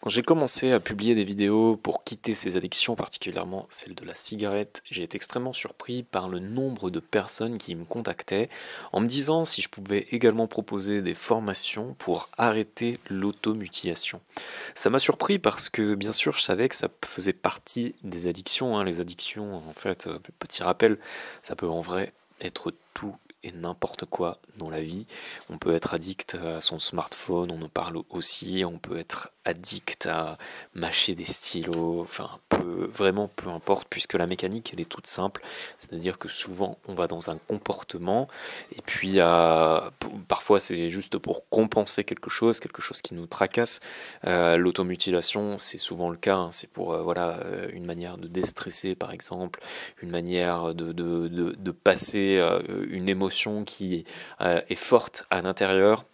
Quand j'ai commencé à publier des vidéos pour quitter ces addictions, particulièrement celle de la cigarette, j'ai été extrêmement surpris par le nombre de personnes qui me contactaient en me disant si je pouvais également proposer des formations pour arrêter l'automutilation. Ça m'a surpris parce que bien sûr je savais que ça faisait partie des addictions, hein. Les addictions, en fait, petit rappel, ça peut en vrai être tout et n'importe quoi dans la vie. On peut être addict à son smartphone, on en parle aussi, on peut être addict à mâcher des stylos, enfin vraiment peu importe, puisque la mécanique elle est toute simple, c'est-à-dire que souvent on va dans un comportement et puis parfois c'est juste pour compenser quelque chose qui nous tracasse. L'automutilation c'est souvent le cas, hein. C'est pour voilà, une manière de déstresser par exemple, une manière de passer une émotion qui est forte à l'intérieur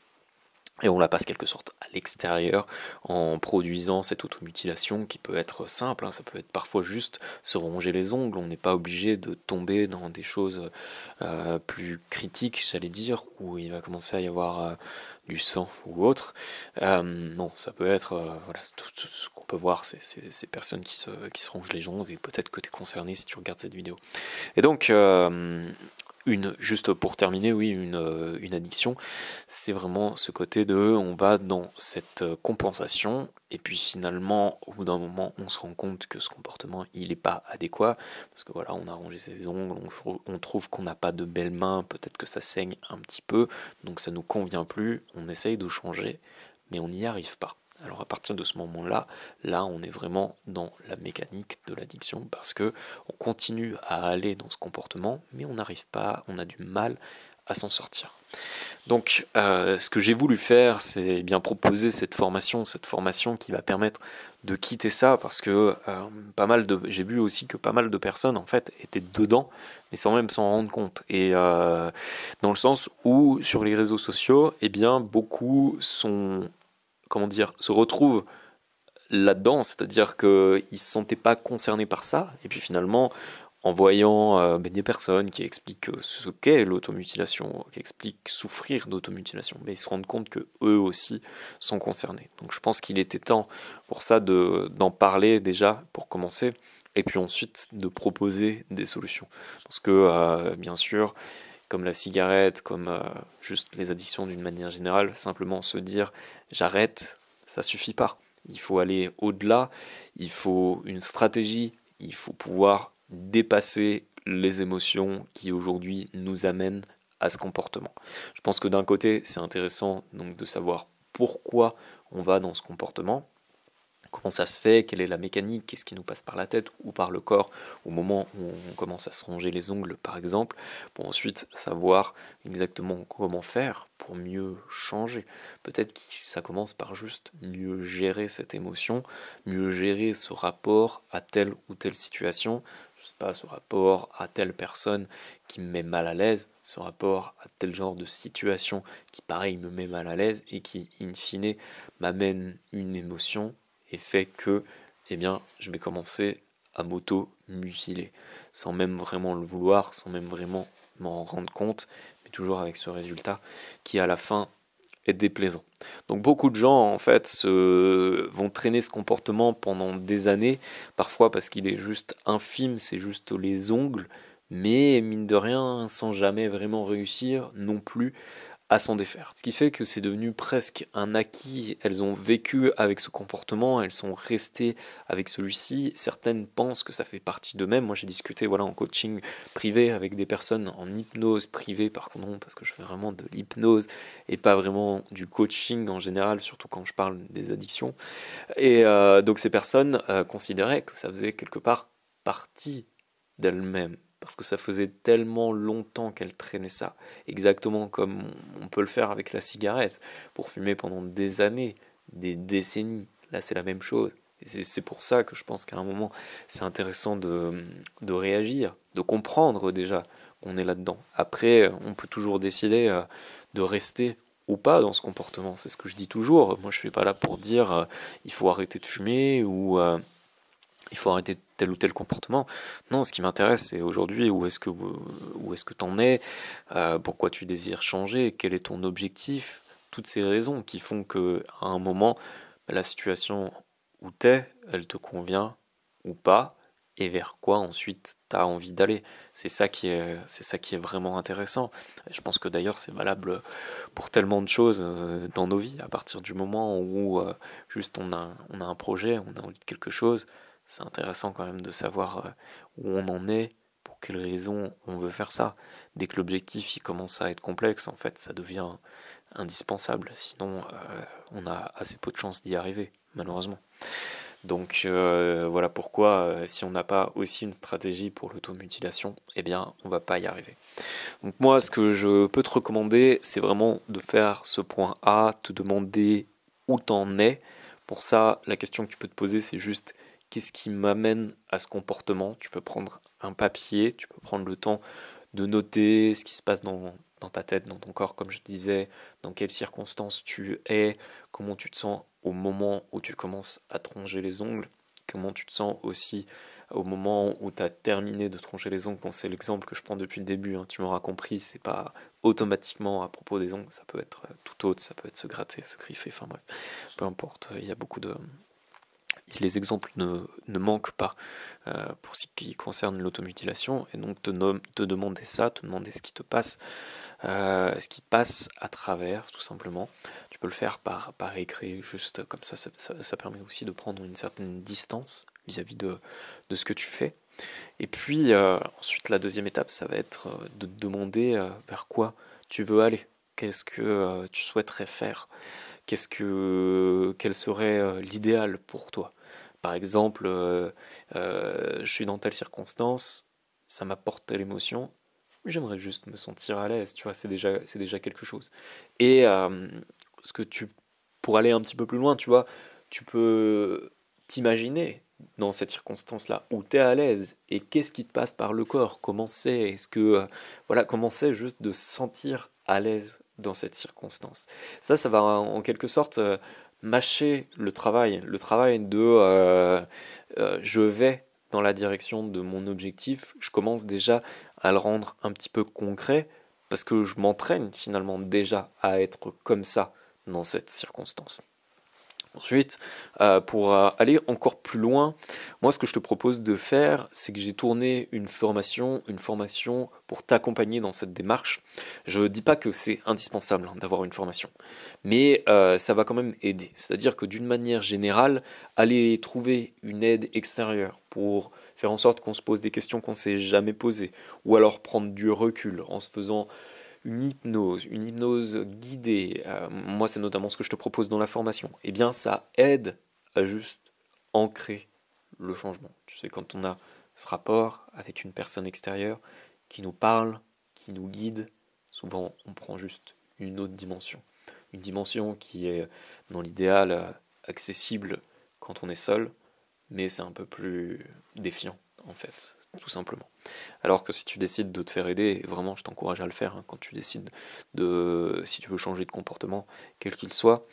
et on la passe quelque sorte à l'extérieur en produisant cette automutilation qui peut être simple, hein. Ça peut être parfois juste se ronger les ongles, on n'est pas obligé de tomber dans des choses plus critiques, j'allais dire, où il va commencer à y avoir du sang ou autre. Non, ça peut être voilà, tout ce qu'on peut voir, c'est ces personnes qui se rongent les ongles, et peut-être que tu es concerné si tu regardes cette vidéo. Et donc, juste pour terminer, oui, une addiction, c'est vraiment ce côté de, on va dans cette compensation, et puis finalement, au bout d'un moment, on se rend compte que ce comportement, il n'est pas adéquat, parce que voilà, on a rongé ses ongles, on trouve qu'on n'a pas de belles mains, peut-être que ça saigne un petit peu, donc ça nous convient plus, on essaye de changer, mais on n'y arrive pas. Alors à partir de ce moment-là, là on est vraiment dans la mécanique de l'addiction parce que on continue à aller dans ce comportement, mais on n'arrive pas, on a du mal à s'en sortir. Donc, ce que j'ai voulu faire, c'est bien proposer cette formation qui va permettre de quitter ça, parce que j'ai vu aussi que pas mal de personnes en fait étaient dedans, mais sans même s'en rendre compte. Et dans le sens où sur les réseaux sociaux, eh bien, beaucoup sont, comment dire, se retrouvent là-dedans, c'est-à-dire qu'ils ne se sentaient pas concernés par ça, et puis finalement, en voyant des personnes qui expliquent ce qu'est l'automutilation, qui expliquent souffrir d'automutilation, mais ils se rendent compte que eux aussi sont concernés. Donc je pense qu'il était temps pour ça d'en parler déjà, pour commencer, et puis ensuite de proposer des solutions. Parce que bien sûr, comme la cigarette, comme juste les addictions d'une manière générale, simplement se dire j'arrête, ça suffit pas. Il faut aller au-delà, il faut une stratégie, il faut pouvoir dépasser les émotions qui aujourd'hui nous amènent à ce comportement. Je pense que d'un côté, c'est intéressant donc de savoir pourquoi on va dans ce comportement, comment ça se fait, quelle est la mécanique, qu'est-ce qui nous passe par la tête ou par le corps au moment où on commence à se ronger les ongles par exemple, pour ensuite savoir exactement comment faire pour mieux changer. Peut-être que ça commence par juste mieux gérer cette émotion, mieux gérer ce rapport à telle ou telle situation, je sais pas, ce rapport à telle personne qui me met mal à l'aise, ce rapport à tel genre de situation qui pareil me met mal à l'aise et qui in fine m'amène une émotion et fait que, eh bien, je vais commencer à m'auto-mutiler, sans même vraiment le vouloir, sans même vraiment m'en rendre compte, mais toujours avec ce résultat qui, à la fin, est déplaisant. Donc beaucoup de gens, en fait, vont traîner ce comportement pendant des années, parfois parce qu'il est juste infime, c'est juste les ongles, mais mine de rien, sans jamais vraiment réussir non plus à s'en défaire. Ce qui fait que c'est devenu presque un acquis. Elles ont vécu avec ce comportement, elles sont restées avec celui-ci. Certaines pensent que ça fait partie d'eux-mêmes. Moi, j'ai discuté voilà, en coaching privé avec des personnes en hypnose privée, par contre, non, parce que je fais vraiment de l'hypnose et pas vraiment du coaching en général, surtout quand je parle des addictions. Et donc, ces personnes considéraient que ça faisait quelque part partie d'elle-même, parce que ça faisait tellement longtemps qu'elle traînait ça, exactement comme on peut le faire avec la cigarette, pour fumer pendant des années, des décennies. Là, c'est la même chose. Et c'est pour ça que je pense qu'à un moment, c'est intéressant de réagir, de comprendre déjà qu'on est là-dedans. Après, on peut toujours décider de rester ou pas dans ce comportement. C'est ce que je dis toujours. Moi, je ne suis pas là pour dire il faut arrêter de fumer ou il faut arrêter tel ou tel comportement. Non, ce qui m'intéresse, c'est aujourd'hui où est-ce que t'en es, pourquoi tu désires changer, quel est ton objectif, toutes ces raisons qui font que à un moment, la situation où t'es, elle te convient ou pas, et vers quoi ensuite tu as envie d'aller. C'est ça qui est vraiment intéressant. Je pense que d'ailleurs c'est valable pour tellement de choses dans nos vies. À partir du moment où juste on a un projet, on a envie de quelque chose, c'est intéressant quand même de savoir où on en est, pour quelles raisons on veut faire ça. Dès que l'objectif il commence à être complexe, en fait, ça devient indispensable. Sinon, on a assez peu de chances d'y arriver, malheureusement. Donc voilà pourquoi si on n'a pas aussi une stratégie pour l'automutilation, eh bien on va pas y arriver. Donc moi ce que je peux te recommander, c'est vraiment de faire ce point A, te demander où t'en es. Pour ça, la question que tu peux te poser, c'est juste qu'est-ce qui m'amène à ce comportement. Tu peux prendre un papier, tu peux prendre le temps de noter ce qui se passe dans ta tête, dans ton corps, comme je disais, dans quelles circonstances tu es, comment tu te sens au moment où tu commences à te ronger les ongles, comment tu te sens aussi au moment où tu as terminé de te ronger les ongles. Bon, c'est l'exemple que je prends depuis le début, hein, tu m'auras compris, c'est pas automatiquement à propos des ongles, ça peut être tout autre, ça peut être se gratter, se griffer, enfin bref, peu importe, il y a beaucoup de... Les exemples ne manquent pas pour ce qui concerne l'automutilation, et donc te demander ça, te demander ce qui passe à travers, tout simplement. Tu peux le faire par écrit, juste comme ça permet aussi de prendre une certaine distance vis-à-vis de ce que tu fais. Et puis ensuite, la deuxième étape, ça va être de te demander vers quoi tu veux aller. Qu'est-ce que tu souhaiterais faire? Quel serait l'idéal pour toi? Par exemple, je suis dans telle circonstance, ça m'apporte telle émotion, j'aimerais juste me sentir à l'aise, tu vois, c'est déjà quelque chose. Et ce que tu, pour aller un petit peu plus loin, tu vois, tu peux t'imaginer dans cette circonstance-là où tu es à l'aise et qu'est-ce qui te passe par le corps, comment c'est, est-ce que, voilà, comment c'est juste de se sentir à l'aise dans cette circonstance. Ça va en quelque sorte mâcher le travail de je vais dans la direction de mon objectif, je commence déjà à le rendre un petit peu concret parce que je m'entraîne finalement déjà à être comme ça dans cette circonstance. Ensuite, pour aller encore plus loin, moi ce que je te propose de faire, c'est que j'ai tourné une formation pour t'accompagner dans cette démarche. Je ne dis pas que c'est indispensable hein, d'avoir une formation, mais ça va quand même aider. C'est-à-dire que d'une manière générale, aller trouver une aide extérieure pour faire en sorte qu'on se pose des questions qu'on ne s'est jamais posées, ou alors prendre du recul en se faisant une hypnose guidée, moi c'est notamment ce que je te propose dans la formation, eh bien ça aide à juste ancrer le changement. Tu sais, quand on a ce rapport avec une personne extérieure qui nous parle, qui nous guide, souvent on prend juste une autre dimension. Une dimension qui est dans l'idéal accessible quand on est seul, mais c'est un peu plus défiant en fait, tout simplement. Alors que si tu décides de te faire aider, et vraiment je t'encourage à le faire, hein, quand tu décides si tu veux changer de comportement, quel qu'il soit,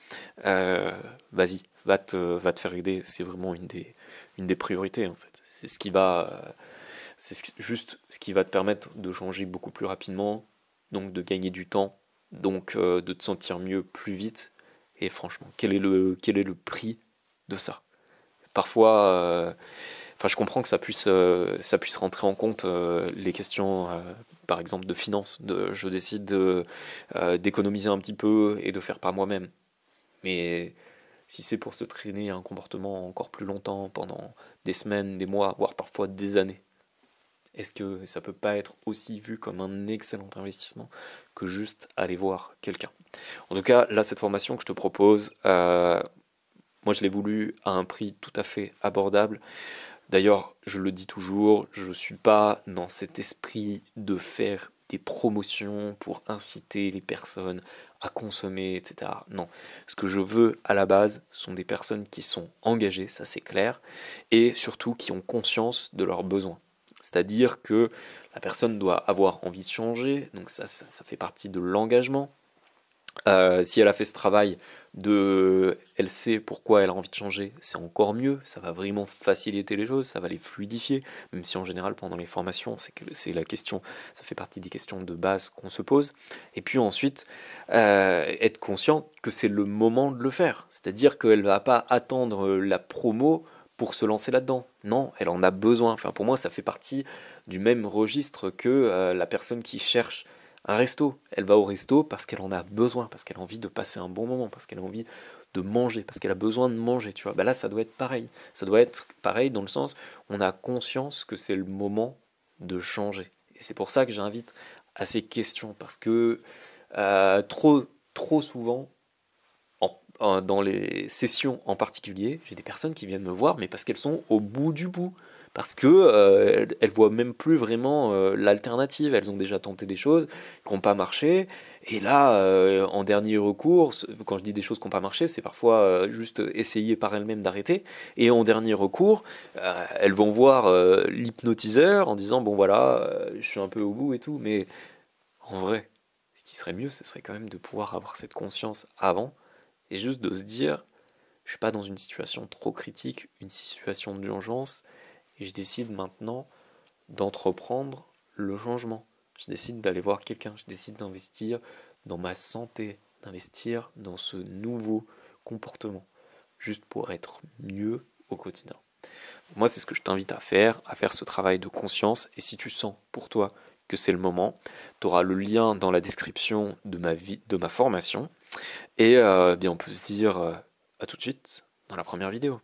vas-y, va te faire aider, c'est vraiment une des priorités en fait. C'est ce qui va, juste ce qui va te permettre de changer beaucoup plus rapidement, donc de gagner du temps, donc de te sentir mieux plus vite, et franchement, quel est le prix de ça? Parfois, enfin, je comprends que ça puisse rentrer en compte les questions, par exemple, de finances. Je décide d'économiser un petit peu et de faire par moi-même. Mais si c'est pour se traîner un comportement encore plus longtemps, pendant des semaines, des mois, voire parfois des années, est-ce que ça peut pas être aussi vu comme un excellent investissement que juste aller voir quelqu'un? En tout cas, là, cette formation que je te propose, moi, je l'ai voulu à un prix tout à fait abordable. D'ailleurs, je le dis toujours, je ne suis pas dans cet esprit de faire des promotions pour inciter les personnes à consommer, etc. Non, ce que je veux à la base sont des personnes qui sont engagées, ça c'est clair, et surtout qui ont conscience de leurs besoins. C'est-à-dire que la personne doit avoir envie de changer, donc ça fait partie de l'engagement. Si elle a fait ce travail elle sait pourquoi elle a envie de changer, c'est encore mieux, ça va vraiment faciliter les choses, ça va les fluidifier, même si en général pendant les formations, c'est la question, ça fait partie des questions de base qu'on se pose. Et puis ensuite, être conscient que c'est le moment de le faire, c'est-à-dire qu'elle va pas attendre la promo pour se lancer là-dedans. Non, elle en a besoin. Enfin, pour moi, ça fait partie du même registre que la personne qui cherche un resto. Elle va au resto parce qu'elle en a besoin, parce qu'elle a envie de passer un bon moment, parce qu'elle a envie de manger, parce qu'elle a besoin de manger, tu vois. Bah là, ça doit être pareil. Ça doit être pareil dans le sens, on a conscience que c'est le moment de changer. Et c'est pour ça que j'invite à ces questions, parce que trop souvent, dans les sessions en particulier, j'ai des personnes qui viennent me voir, mais parce qu'elles sont au bout du bout. Parce que elles voient même plus vraiment l'alternative. Elles ont déjà tenté des choses qui n'ont pas marché. Et là, en dernier recours, quand je dis des choses qui n'ont pas marché, c'est parfois juste essayer par elles-mêmes d'arrêter. Et en dernier recours, elles vont voir l'hypnotiseur en disant bon voilà, je suis un peu au bout et tout. Mais en vrai, ce qui serait mieux, ce serait quand même de pouvoir avoir cette conscience avant et juste de se dire, je suis pas dans une situation trop critique, une situation d'urgence, et je décide maintenant d'entreprendre le changement. Je décide d'aller voir quelqu'un, je décide d'investir dans ma santé, d'investir dans ce nouveau comportement, juste pour être mieux au quotidien. Moi, c'est ce que je t'invite à faire ce travail de conscience, et si tu sens pour toi que c'est le moment, tu auras le lien dans la description de ma formation, et bien on peut se dire à tout de suite dans la première vidéo.